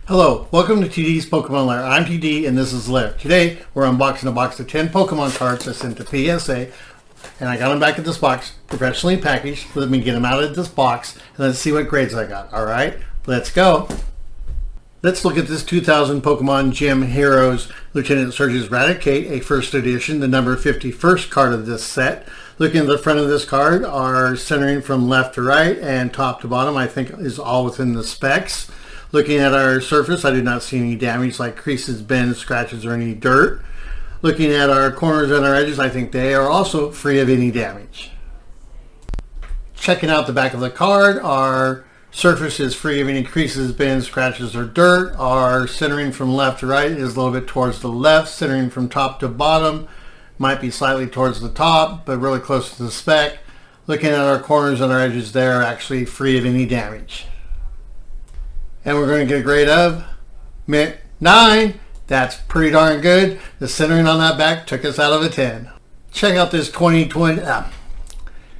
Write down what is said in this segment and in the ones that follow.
Hello, welcome to TD's Pokemon Lair. I'm TD and this is Lair. Today we're unboxing a box of 10 Pokemon cards I sent to PSA, and I got them back in this box, professionally packaged. Let me get them out of this box and let's see what grades I got. Alright, let's go. Let's look at this 2000 Pokemon Gym Heroes Lieutenant Surge's Raticate, a first edition, the number 51st card of this set. Looking at the front of this card, are centering from left to right and top to bottom, I think is all within the specs. Looking at our surface, I do not see any damage like creases, bends, scratches, or any dirt. Looking at our corners and our edges, I think they are also free of any damage. Checking out the back of the card, our surface is free of any creases, bends, scratches, or dirt. Our centering from left to right is a little bit towards the left. Centering from top to bottom might be slightly towards the top, but really close to the spec. Looking at our corners and our edges, they are actually free of any damage. And we're going to get a grade of Mint 9. That's pretty darn good. The centering on that back took us out of a 10. Check out this 2020.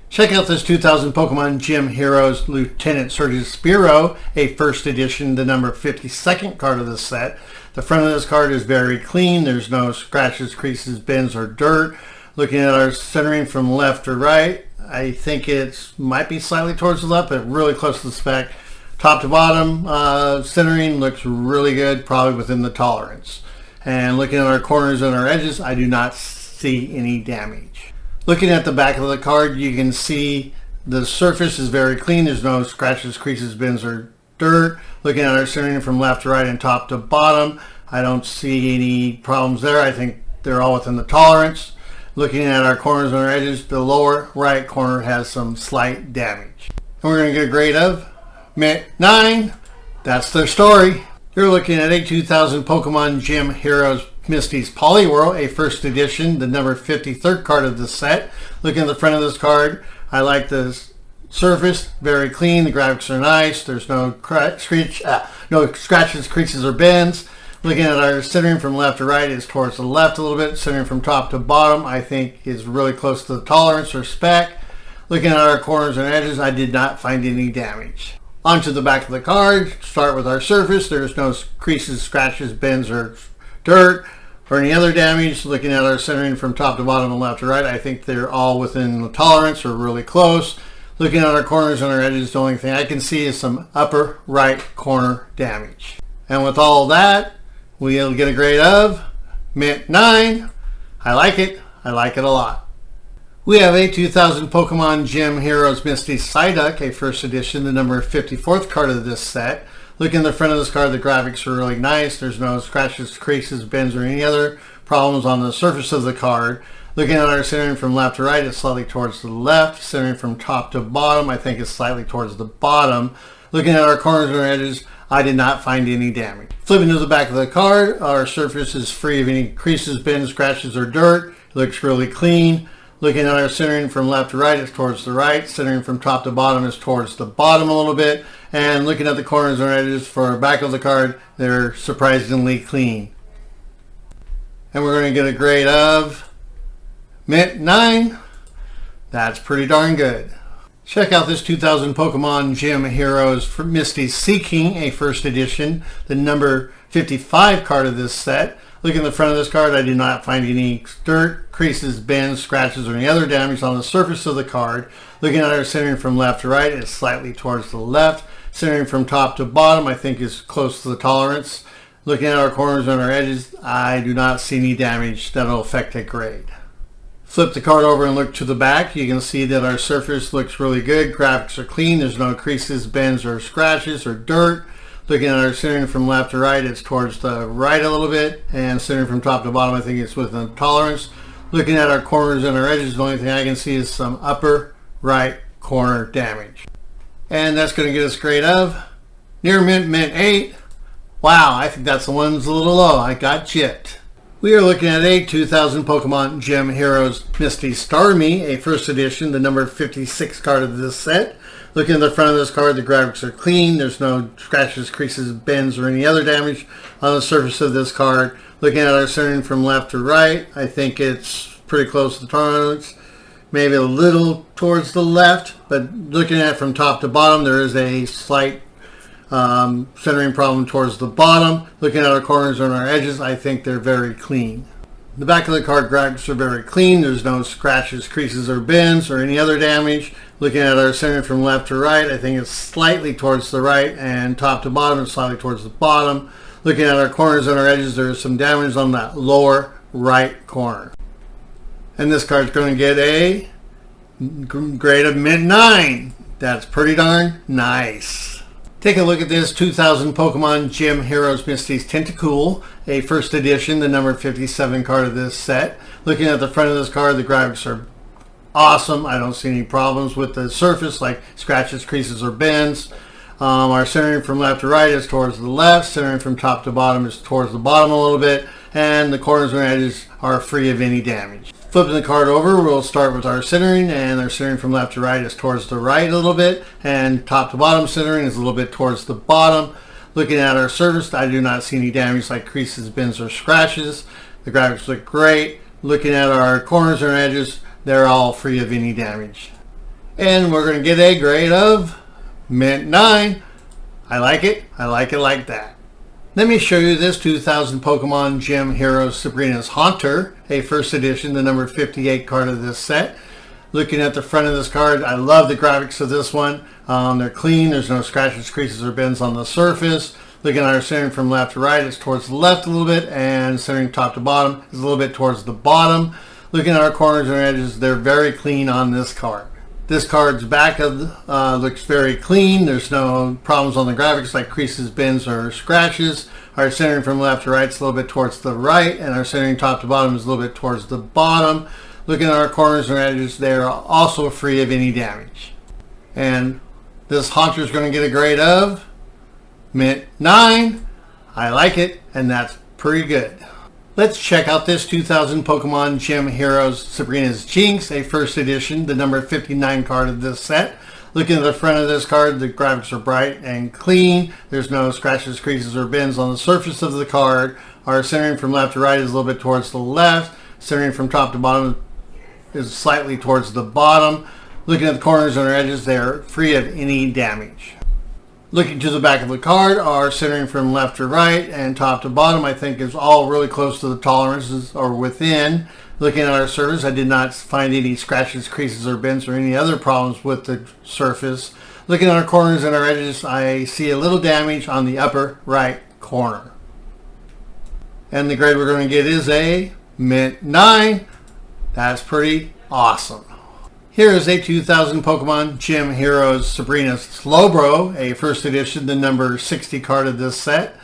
Check out this 2000 Pokemon Gym Heroes Lieutenant Surge's Spearow, a first edition, the number 52nd card of the set. The front of this card is very clean. There's no scratches, creases, bends, or dirt. Looking at our centering from left to right, I think it might be slightly towards the left, but really close to the spec. Top to bottom, centering looks really good, probably within the tolerance. And looking at our corners and our edges, I do not see any damage. Looking at the back of the card, you can see the surface is very clean. There's no scratches, creases, bends, or dirt. Looking at our centering from left to right and top to bottom, I don't see any problems there. I think they're all within the tolerance. Looking at our corners and our edges, the lower right corner has some slight damage. And we're going to get a grade of Mint 9. That's their story. You're looking at a 2000 Pokemon Gym Heroes Misty's Poliwhirl, a first edition, the number 53rd card of the set. Looking at the front of this card, I like the surface, very clean. The graphics are nice. There's no scratches, creases, or bends. Looking at our centering from left to right is towards the left a little bit. Centering from top to bottom, I think is really close to the tolerance or spec. Looking at our corners and edges, I did not find any damage. Onto the back of the card, start with our surface. There's no creases, scratches, bends, or dirt, or any other damage. Looking at our centering from top to bottom and left to right, I think they're all within the tolerance or really close. Looking at our corners and our edges, the only thing I can see is some upper right corner damage. And with all that, we'll get a grade of Mint 9. I like it. I like it a lot. We have a 2000 Pokemon Gym Heroes Misty Psyduck, a first edition, the number 54th card of this set. Looking at the front of this card, the graphics are really nice. There's no scratches, creases, bends, or any other problems on the surface of the card. Looking at our centering from left to right, it's slightly towards the left. Centering from top to bottom, I think it's slightly towards the bottom. Looking at our corners and our edges, I did not find any damage. Flipping to the back of the card, our surface is free of any creases, bends, scratches, or dirt. It looks really clean. Looking at our centering from left to right, it's towards the right. Centering from top to bottom is towards the bottom a little bit. And looking at the corners and edges for the back of the card, they're surprisingly clean. And we're going to get a grade of Mint 9. That's pretty darn good. Check out this 2000 Pokemon Gym Heroes for Misty's Seaking, a first edition, the number 55 card of this set. Looking at the front of this card, I did not find any dirt, creases, bends, scratches, or any other damage on the surface of the card. Looking at our centering from left to right, it's slightly towards the left. Centering from top to bottom, I think is close to the tolerance. Looking at our corners and our edges, I do not see any damage that will affect a grade. Flip the card over and look to the back. You can see that our surface looks really good. Graphics are clean. There's no creases, bends, or scratches, or dirt. Looking at our centering from left to right, it's towards the right a little bit, and centering from top to bottom, I think it's within tolerance. Looking at our corners and our edges, the only thing I can see is some upper right corner damage. And that's going to get us a grade of near Mint 8. Wow, I think that's the one that's a little low. I got chipped. We are looking at a 2000 Pokemon Gym Heroes Misty Starmie, a first edition, the number 56 card of this set. Looking at the front of this card, the graphics are clean. There's no scratches, creases, bends, or any other damage on the surface of this card. Looking at our centering from left to right, I think it's pretty close to the tolerance. Maybe a little towards the left, but looking at it from top to bottom, there is a slight Centering problem towards the bottom. Looking at our corners and our edges, I think they're very clean. The back of the card graphics are very clean. There's no scratches, creases, or bends, or any other damage. Looking at our center from left to right, I think it's slightly towards the right, and top to bottom is slightly towards the bottom. Looking at our corners and our edges, there's some damage on that lower right corner. And this card's going to get a grade of mid 9. That's pretty darn nice. Take a look at this 2000 Pokemon Gym Heroes Misty's Tentacool, a first edition, the number 57 card of this set. Looking at the front of this card, the graphics are awesome. I don't see any problems with the surface like scratches, creases, or bends. Our centering from left to right is towards the left. Centering from top to bottom is towards the bottom a little bit. And the corners and edges are free of any damage. Flipping the card over, we'll start with our centering, and our centering from left to right is towards the right a little bit, and top to bottom centering is a little bit towards the bottom. Looking at our surface, I do not see any damage like creases, bends, or scratches. The graphics look great. Looking at our corners and edges, they're all free of any damage. And we're going to get a grade of mint 9. I like it. I like it like that. Let me show you this 2000 Pokemon Gym Heroes Sabrina's Haunter, a first edition, the number 58 card of this set. Looking at the front of this card, I love the graphics of this one. They're clean. There's no scratches, creases, or bends on the surface. Looking at our centering from left to right, it's towards the left a little bit, and centering top to bottom is a little bit towards the bottom. Looking at our corners and edges, they're very clean on this card. This card's back looks very clean. There's no problems on the graphics like creases, bends, or scratches. Our centering from left to right is a little bit towards the right, and our centering top to bottom is a little bit towards the bottom. Looking at our corners and edges, they are also free of any damage. And this Haunter is going to get a grade of mint 9. I like it, and that's pretty good. Let's check out this 2000 Pokemon Gym Heroes Sabrina's Jinx, a first edition, the number 59 card of this set. Looking at the front of this card, the graphics are bright and clean. There's no scratches, creases, or bends on the surface of the card. Our centering from left to right is a little bit towards the left. Centering from top to bottom is slightly towards the bottom. Looking at the corners and our edges, they are free of any damage. Looking to the back of the card, our centering from left to right and top to bottom, I think is all really close to the tolerances or within. Looking at our surface, I did not find any scratches, creases, or bends or any other problems with the surface. Looking at our corners and our edges, I see a little damage on the upper right corner. And the grade we're going to get is a mint 9. That's pretty awesome. Here is a 2000 Pokemon Gym Heroes Sabrina's Slowbro, a first edition, the number 60 card of this set.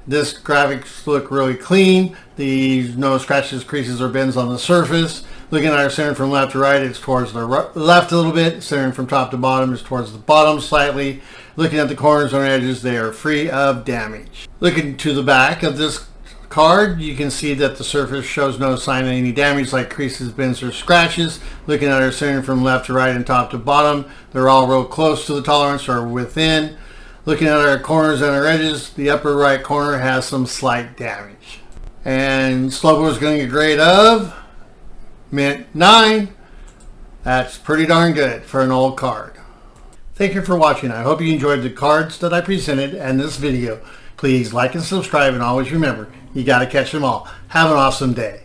This graphics look really clean. There's no scratches, creases, or bends on the surface. Looking at our center from left to right, it's towards the left a little bit. Centering from top to bottom is towards the bottom slightly. Looking at the corners and edges, they are free of damage. Looking to the back of this card, you can see that the surface shows no sign of any damage like creases, bends, or scratches. Looking at our center from left to right and top to bottom, they're all real close to the tolerance or within. Looking at our corners and our edges, the upper right corner has some slight damage. And Slowbro is going to get a grade of mint 9. That's pretty darn good for an old card. Thank you for watching. I hope you enjoyed the cards that I presented and this video. Please like and subscribe, and always remember, you got to catch them all. Have an awesome day.